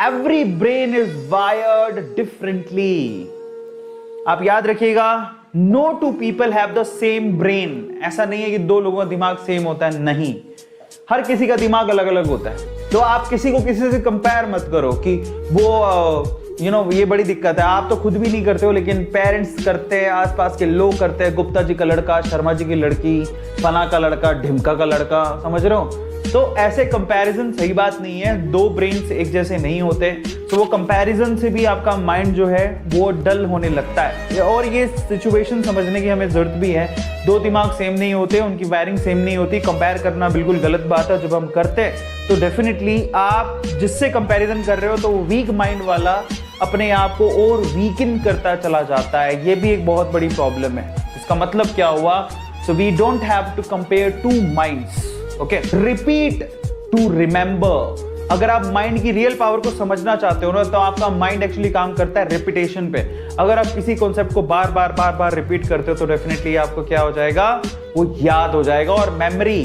Every brain is wired differently. आप याद रखिएगा, no two people have the same brain. ऐसा नहीं है कि दो लोगों का दिमाग सेम होता है, नहीं, हर किसी का दिमाग अलग अलग होता है। तो आप किसी को किसी से कंपेयर मत करो कि वो ये बड़ी दिक्कत है। आप तो खुद भी नहीं करते हो, लेकिन पेरेंट्स करते हैं, आसपास के लोग करते हैं। गुप्ता जी का लड़का, शर्मा जी की लड़की, फना का लड़का, ढिमका का लड़का, समझ रहे हो? तो ऐसे कंपैरिजन सही बात नहीं है। दो ब्रेन्स एक जैसे नहीं होते, तो वो कंपैरिजन से भी आपका माइंड जो है वो डल होने लगता है। और ये सिचुएशन समझने की हमें जरूरत भी है। दो दिमाग सेम नहीं होते, उनकी वायरिंग सेम नहीं होती। कंपेयर करना बिल्कुल गलत बात है। जब हम करते हैं तो डेफिनेटली आप जिससे कंपैरिजन कर रहे हो तो वीक माइंड वाला अपने आप को और वीकन करता चला जाता है। ये भी एक बहुत बड़ी प्रॉब्लम है। इसका मतलब क्या हुआ? So we don't have to compare two minds. Okay, repeat to remember. अगर आप माइंड की रियल पावर को समझना चाहते हो ना, तो आपका माइंड एक्चुअली काम करता है रिपीटेशन पे। अगर आप किसी कॉन्सेप्ट को बार बार रिपीट करते हो तो डेफिनेटली आपको क्या हो जाएगा? वो याद हो जाएगा। और मेमोरी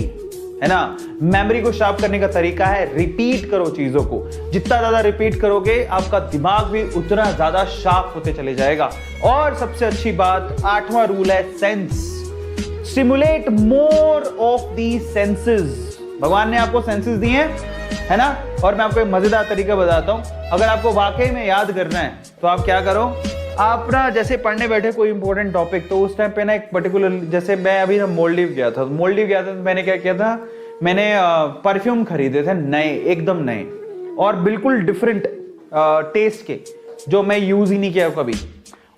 है ना, मेमोरी को शार्प करने का तरीका है रिपीट करो चीजों को। जितना ज्यादा रिपीट करोगे आपका दिमाग भी उतना ज्यादा शार्प होते चले जाएगा। और सबसे अच्छी बात, 8वां रूल है sense. Stimulate more of the senses. भगवान ने आपको सेंसेस दिए हैं, है ना? और मैं आपको एक मजेदार तरीका बताता हूं। अगर आपको वाकई में याद करना है तो आप क्या करो, आप ना जैसे पढ़ने बैठे कोई इंपॉर्टेंट टॉपिक, तो उस टाइम पे ना एक पर्टिकुलर, जैसे मैं अभी ना मालदीव गया था तो मैंने क्या किया था, मैंने परफ्यूम खरीदे थे नए, एकदम नए और बिल्कुल डिफरेंट टेस्ट के, जो मैं यूज ही नहीं किया कभी।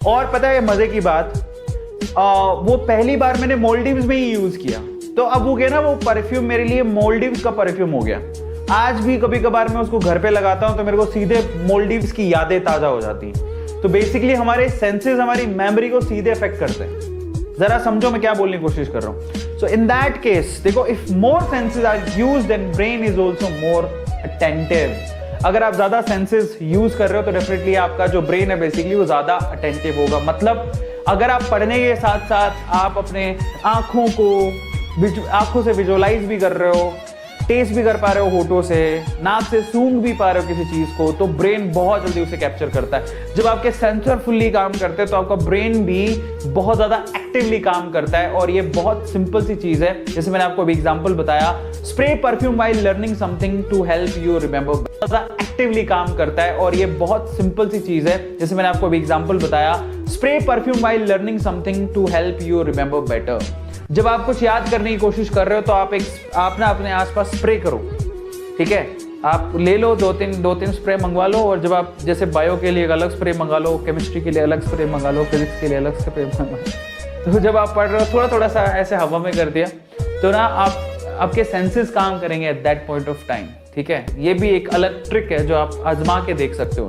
और पता है मजे की बात, वो पहली बार मैंने मालदीव्स में ही यूज किया। तो अब वो गया ना, वो परफ्यूम मेरे लिए मालदीव्स का परफ्यूम हो गया। आज भी कभी कभार मैं उसको घर पे लगाता हूं तो मेरे को सीधे मालदीव्स की यादें ताजा हो जाती हैं। तो बेसिकली हमारे सेंसेस हमारी मेमोरी को सीधे अफेक्ट करते हैं। जरा समझो मैं क्या बोलने की कोशिश कर रहा हूं। सो इन दैट केस देखो, if more senses are used then brain is also more attentive. अगर आप ज्यादा सेंसेस यूज कर रहे हो तो डेफिनेटली आपका जो ब्रेन है बेसिकली वो ज्यादा अटेंटिव होगा। मतलब अगर आप पढ़ने के साथ साथ आप अपने आंखों से विजुअलाइज भी कर रहे हो, टेस्ट भी कर पा रहे हो होठों से, नाक से सूंघ भी पा रहे हो किसी चीज को, तो ब्रेन बहुत जल्दी उसे कैप्चर करता है। जब आपके सेंसर फुल्ली काम करते हैं तो आपका ब्रेन भी बहुत ज्यादा एक्टिवली काम करता है। और ये बहुत सिंपल सी चीज है, जैसे मैंने आपको अभी एग्जांपल बताया, spray perfume while learning something to help you remember. Actively काम करता है और ये बहुत सिंपल सी चीज है, जैसे मैंने आपको अभी एग्जांपल बताया, spray perfume while learning something to help you remember better. जब आप कुछ याद करने की कोशिश कर रहे हो तो आप ना अपने आसपास स्प्रे करो, ठीक है? आप ले लो दो तीन स्प्रे मंगवा लो। और जब आप जैसे बायो के लिए एक अलग स्प्रे मंगा लो, केमिस्ट्री के लिए अलग स्प्रे मंगा लो, फिजिक्स के लिए अलग स्प्रे मंगा लो। तो जब आप पढ़ रहे हो थोड़ा सा ऐसे हवा में कर दिया तो ना आपके सेंसेस काम करेंगे at that point of time, ठीक है? ये भी एक अलग ट्रिक है जो आप आजमा के देख सकते हो।